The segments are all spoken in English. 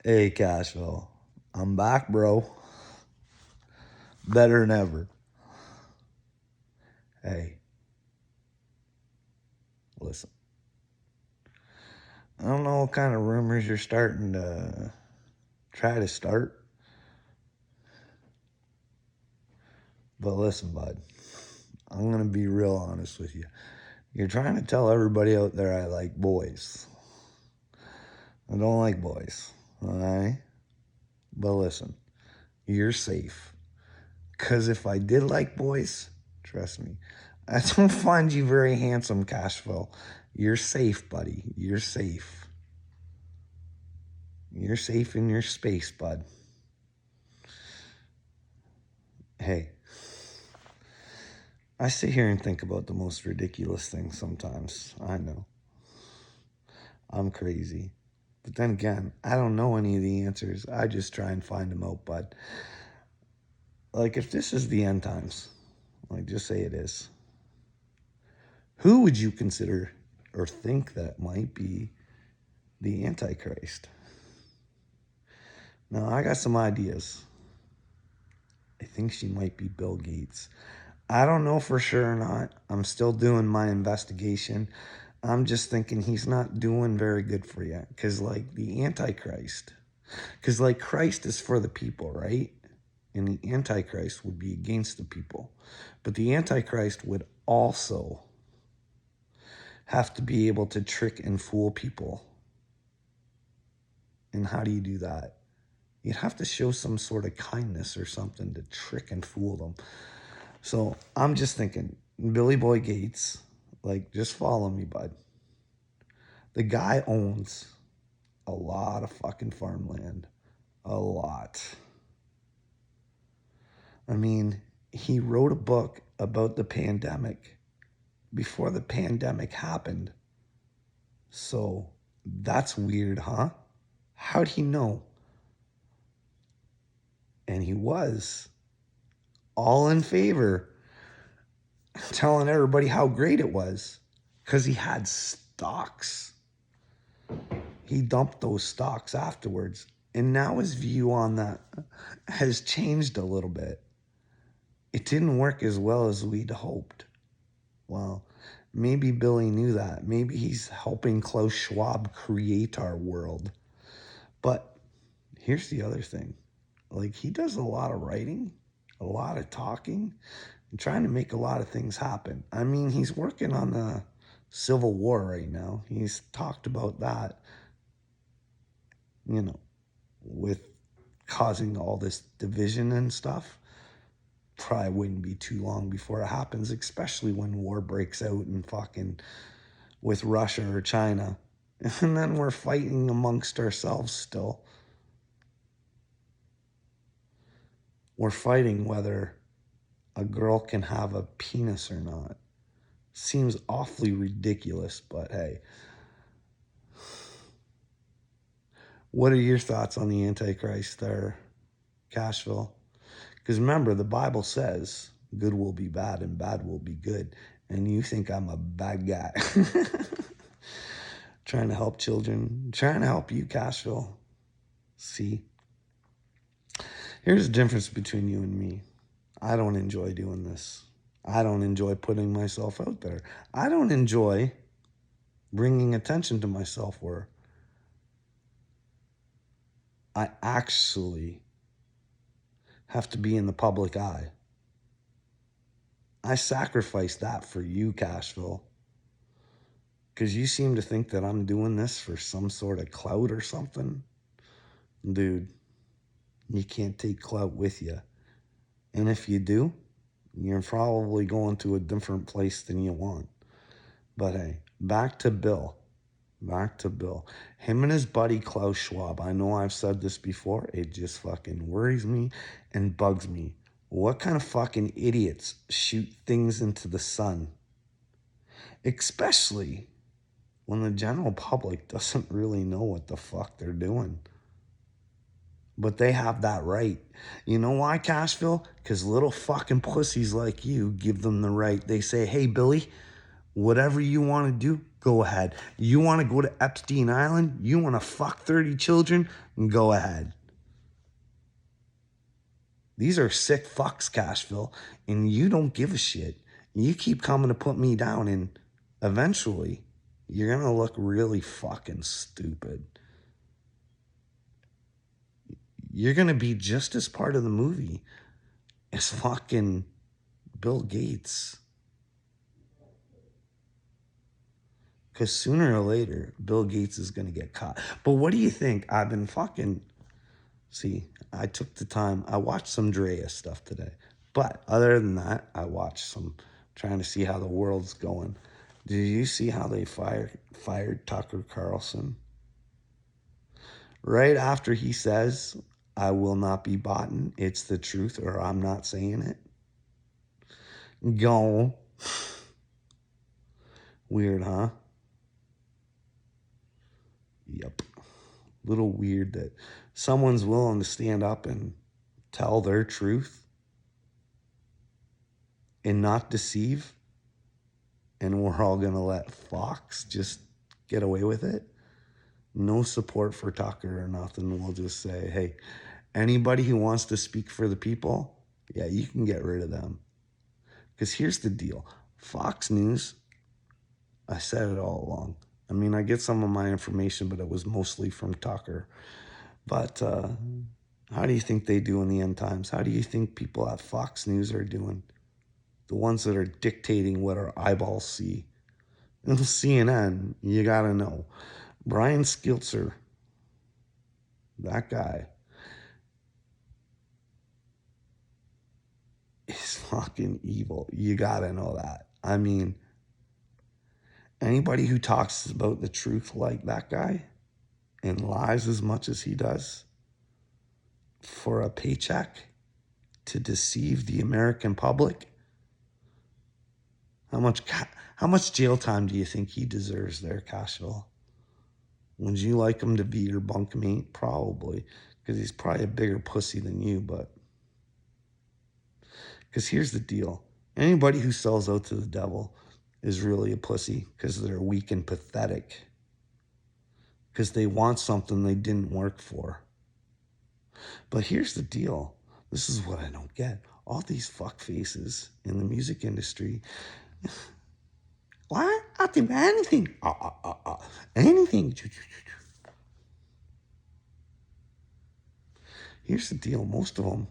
Hey, Cashville. I'm back, bro. Better than ever. Hey, listen. I don't know what kind of rumors you're starting to try to start, but listen, bud. I'm going to be real honest with you. You're trying to tell everybody out there I like boys. I don't like boys, alright? But listen, you're safe. Because if I did like boys, trust me, I don't find you very handsome, Cashville. You're safe, buddy. You're safe. You're safe in your space, bud. Hey, I sit here and think about the most ridiculous things sometimes. I know. I'm crazy. But then again, I don't know any of the answers. I just try and find them out, bud. Like, if this is the end times, like, just say it is, who would you consider or think that might be the Antichrist? Now, I got some ideas. I think she might be Bill Gates. I don't know for sure or not. I'm still doing my investigation. I'm just thinking he's not doing very good for you. Because, like, the Antichrist, because, like, Christ is for the people, right? And the Antichrist would be against the people. But the Antichrist would also have to be able to trick and fool people. And how do you do that? You'd have to show some sort of kindness or something to trick and fool them. So I'm just thinking, Billy Boy Gates, like, just follow me, bud. The guy owns a lot of fucking farmland. A lot. I mean, he wrote a book about the pandemic before the pandemic happened. So that's weird, huh? How'd he know? And he was all in favor, telling everybody how great it was because he had stocks. He dumped those stocks afterwards. And now his view on that has changed a little bit. It didn't work as well as we'd hoped. Well, maybe Billy knew that. Maybe he's helping Klaus Schwab create our world. But here's the other thing. Like, he does a lot of writing, a lot of talking, and trying to make a lot of things happen. I mean, he's working on the Civil War right now. He's talked about that, with causing all this division and stuff. Probably wouldn't be too long before it happens, especially when war breaks out and fucking with Russia or China. And then we're fighting amongst ourselves still. We're fighting whether a girl can have a penis or not. Seems awfully ridiculous, but hey. What are your thoughts on the Antichrist there, Cashville? Because remember, the Bible says good will be bad and bad will be good. And you think I'm a bad guy. Trying to help children. Trying to help you, Cashville. See? Here's the difference between you and me. I don't enjoy doing this. I don't enjoy putting myself out there. I don't enjoy bringing attention to myself where I actually have to be in the public eye. I sacrifice that for you, Cashville. Because you seem to think that I'm doing this for some sort of clout or something. Dude, you can't take clout with you. And if you do, you're probably going to a different place than you want. But hey, back to Bill. Back to Bill. Him and his buddy Klaus Schwab. I know I've said this before. It just fucking worries me and bugs me. What kind of fucking idiots shoot things into the sun? Especially when the general public doesn't really know what the fuck they're doing. But they have that right. You know why, Cashville? Because little fucking pussies like you give them the right. They say, hey, Billy, Whatever you want to do, go ahead. You want to go to Epstein Island? You want to fuck 30 children? Go ahead. These are sick fucks, Cashville, and you don't give a shit. You keep coming to put me down, and eventually you're going to look really fucking stupid. You're going to be just as part of the movie as fucking Bill Gates. Because sooner or later, Bill Gates is going to get caught. But what do you think? I've been fucking... See, I took the time. I watched some Drea stuff today. But other than that, I watched some... Trying to see how the world's going. Did you see how they fired Tucker Carlson? Right after he says, I will not be bought, it's the truth, or I'm not saying it. Go. Weird, huh? Yep. Little weird that someone's willing to stand up and tell their truth and not deceive, and we're all going to let Fox just get away with it. No support for Tucker or nothing. We'll just say, hey, anybody who wants to speak for the people, yeah, you can get rid of them. Because here's the deal. Fox News, I said it all along. I mean, I get some of my information, but it was mostly from Tucker. But how do you think they do in the end times? How do you think people at Fox News are doing? The ones that are dictating what our eyeballs see. And CNN, you got to know. Brian Stelter, that guy, is fucking evil. You got to know that. I mean, anybody who talks about the truth like that guy and lies as much as he does for a paycheck to deceive the American public, how much jail time do you think he deserves there, Cashville? Would you like him to be your bunkmate? Probably, because he's probably a bigger pussy than you, but... Because here's the deal. Anybody who sells out to the devil is really a pussy because they're weak and pathetic. Because they want something they didn't work for. But here's the deal. This is what I don't get. All these fuck faces in the music industry... What? I'll do anything. Anything. Here's the deal. Most of them,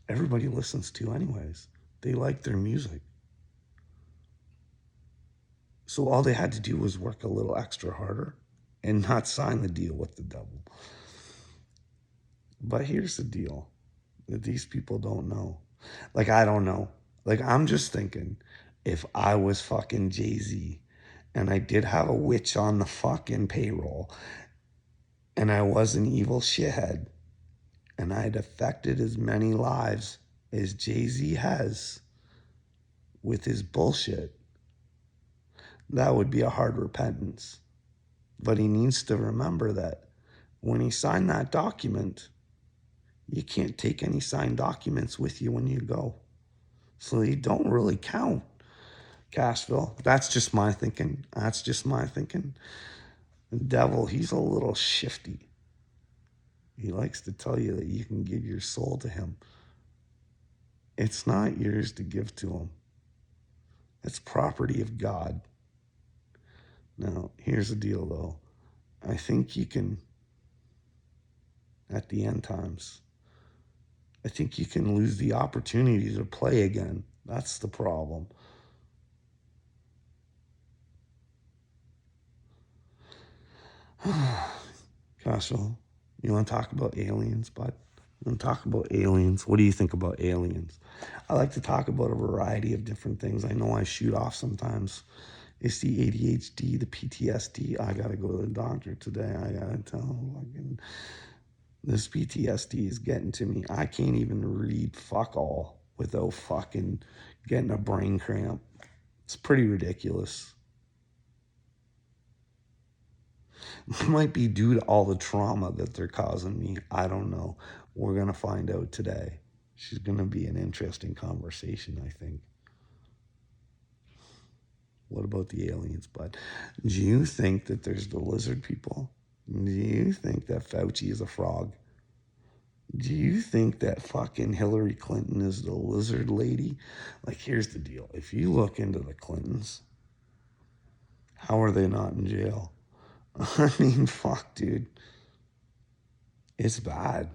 everybody listens to anyways. They like their music. So all they had to do was work a little extra harder and not sign the deal with the devil. But here's the deal that these people don't know. Like, I don't know. Like, I'm just thinking, if I was fucking Jay-Z and I did have a witch on the fucking payroll and I was an evil shithead and I'd affected as many lives as Jay-Z has with his bullshit, that would be a hard repentance. But he needs to remember that when he signed that document, you can't take any signed documents with you when you go. So they don't really count, Cashville. That's just my thinking. The devil, he's a little shifty. He likes to tell you that you can give your soul to him. It's not yours to give to him. It's property of God. Now, here's the deal, though. I think you can, at the end times, I think you can lose the opportunity to play again. That's the problem. Castle, you want to talk about aliens, bud? You want to talk about aliens? What do you think about aliens? I like to talk about a variety of different things. I know I shoot off sometimes. It's the ADHD, the PTSD. I got to go to the doctor today. I got to tell him, this PTSD is getting to me. I can't even read fuck all without fucking getting a brain cramp. It's pretty ridiculous. It might be due to all the trauma that they're causing me. I don't know. We're going to find out today. She's going to be an interesting conversation, I think. What about the aliens, bud? Do you think that there's the lizard people? Do you think that Fauci is a frog? Do you think that fucking Hillary Clinton is the lizard lady? Like, here's the deal. If you look into the Clintons, how are they not in jail? I mean, fuck, dude. It's bad.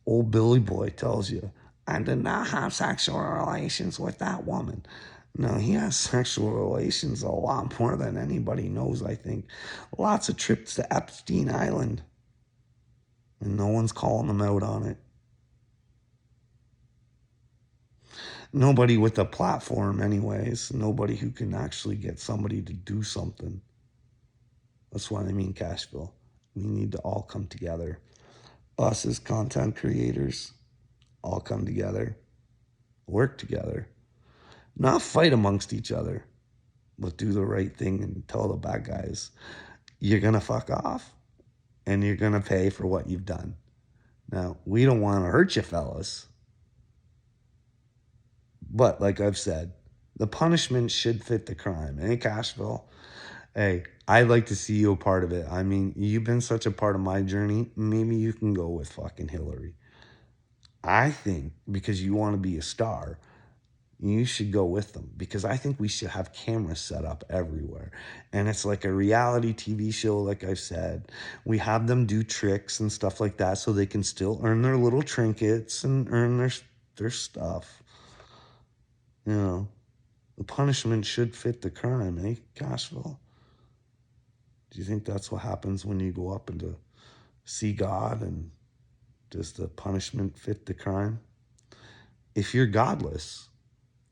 Old Billy Boy tells you, I did not have sexual relations with that woman. No, he has sexual relations a lot more than anybody knows, I think. Lots of trips to Epstein Island. And no one's calling him out on it. Nobody with a platform, anyways. Nobody who can actually get somebody to do something. That's what I mean, Cashville. We need to all come together. Us as content creators, all come together, work together, not fight amongst each other, but do the right thing and tell the bad guys, you're going to fuck off and you're going to pay for what you've done. Now, we don't want to hurt you, fellas. But like I've said, the punishment should fit the crime. Hey, Cashville, hey, I'd like to see you a part of it. I mean, you've been such a part of my journey. Maybe you can go with fucking Hillary. I think because you want to be a star, you should go with them, because I think we should have cameras set up everywhere. And it's like a reality TV show, like I said. We have them do tricks and stuff like that so they can still earn their little trinkets and earn their stuff. You know, the punishment should fit the crime, eh, Cashville? Do you think that's what happens when you go up and to see God, and does the punishment fit the crime? If you're godless,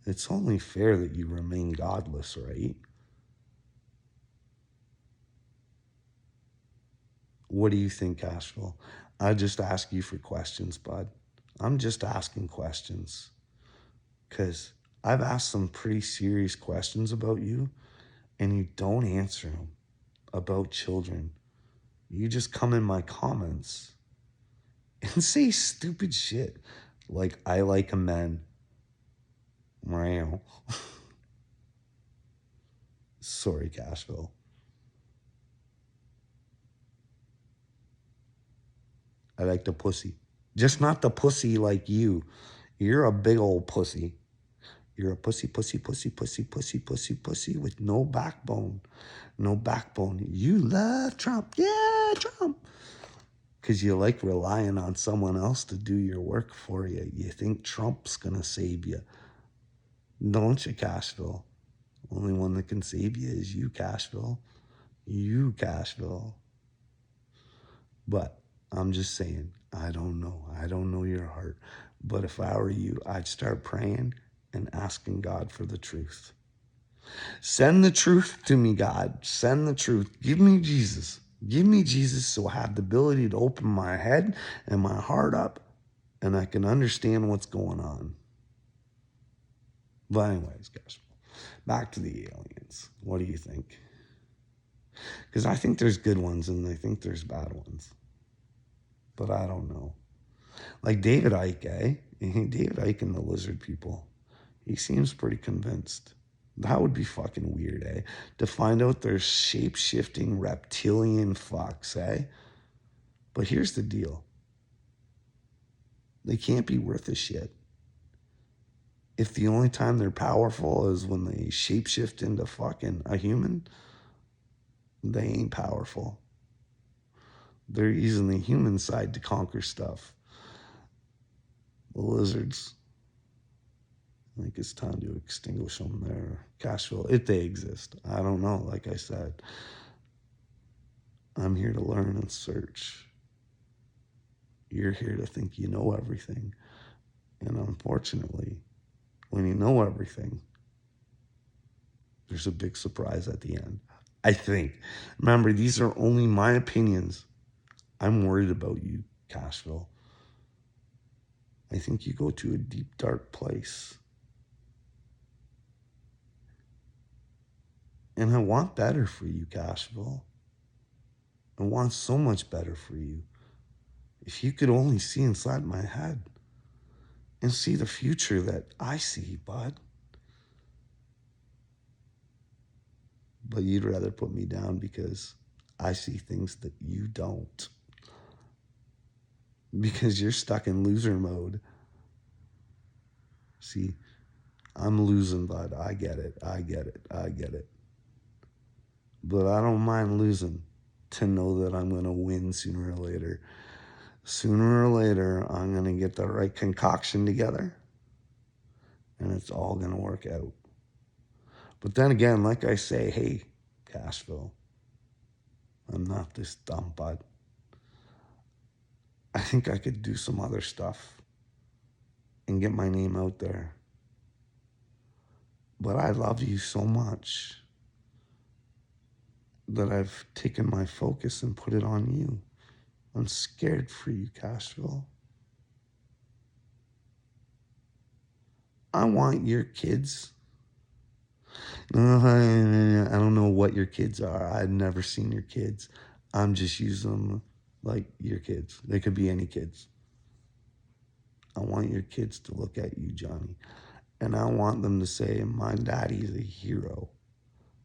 it's only fair that you remain godless, right? What do you think, Cashville? I just ask you for questions, bud. I'm just asking questions because I've asked some pretty serious questions about you, and you don't answer them about children. You just come in my comments and say stupid shit like, I like a man. Wow. Sorry, Cashville. I like the pussy. Just not the pussy like you. You're a big old pussy. You're a pussy, pussy, pussy, pussy, pussy, pussy, pussy with no backbone. No backbone. You love Trump. Yeah, Trump. Because you like relying on someone else to do your work for you. You think Trump's going to save you. Don't you, Cashville? Only one that can save you is you, Cashville. You, Cashville. But I'm just saying, I don't know. I don't know your heart. But if I were you, I'd start praying and asking God for the truth. Send the truth to me, God. Send the truth. Give me Jesus. Give me Jesus so I have the ability to open my head and my heart up and I can understand what's going on. But anyways, guys, back to the aliens. What do you think? Because I think there's good ones and I think there's bad ones. But I don't know. Like David Icke, eh? David Icke and the lizard people. He seems pretty convinced. That would be fucking weird, eh? To find out they're shape-shifting reptilian fucks, eh? But here's the deal. They can't be worth a shit. If the only time they're powerful is when they shapeshift into fucking a human, they ain't powerful. They're using the human side to conquer stuff. The lizards, I think it's time to extinguish them there. Cashville, if they exist. I don't know. Like I said, I'm here to learn and search. You're here to think you know everything. And unfortunately, when you know everything, there's a big surprise at the end. I think. Remember, these are only my opinions. I'm worried about you, Cashville. I think you go to a deep, dark place. And I want better for you, Cashville. I want so much better for you. If you could only see inside my head and see the future that I see, bud. but you'd rather put me down because I see things that you don't. Because you're stuck in loser mode. See, I'm losing, bud. I get it. I get it. I get it. But I don't mind losing to know that I'm going to win sooner or later. Sooner or later, I'm going to get the right concoction together and it's all going to work out. But then again, like I say, hey, Cashville, I'm not this dumb, bud. I think I could do some other stuff and get my name out there. But I love you so much that I've taken my focus and put it on you. I'm scared for you, Cashville. I want your kids. I don't know what your kids are. I've never seen your kids. I'm just using them like your kids. They could be any kids. I want your kids to look at you, Johnny. And I want them to say, my daddy's a hero.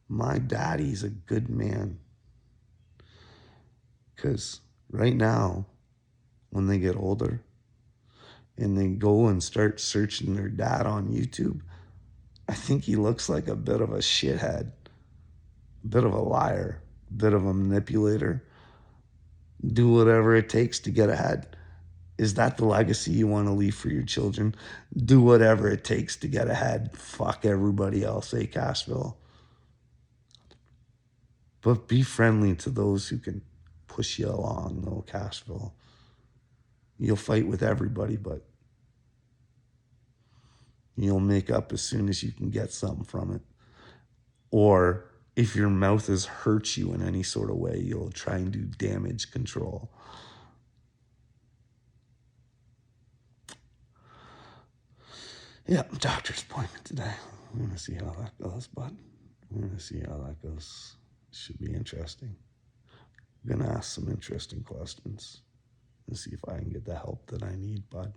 My daddy's a good man. Because right now, when they get older and they go and start searching their dad on YouTube, I think he looks like a bit of a shithead, a bit of a liar, a bit of a manipulator. Do whatever it takes to get ahead. Is that the legacy you want to leave for your children? Do whatever it takes to get ahead. Fuck everybody else, Cashville. But be friendly to those who can push you along, though, Cashville. You'll fight with everybody, but you'll make up as soon as you can get something from it. Or if your mouth has hurt you in any sort of way, you'll try and do damage control. Yeah, doctor's appointment today. I'm going to see how that goes, bud. I'm going to see how that goes. Should be interesting. I'm going to ask some interesting questions and see if I can get the help that I need, bud.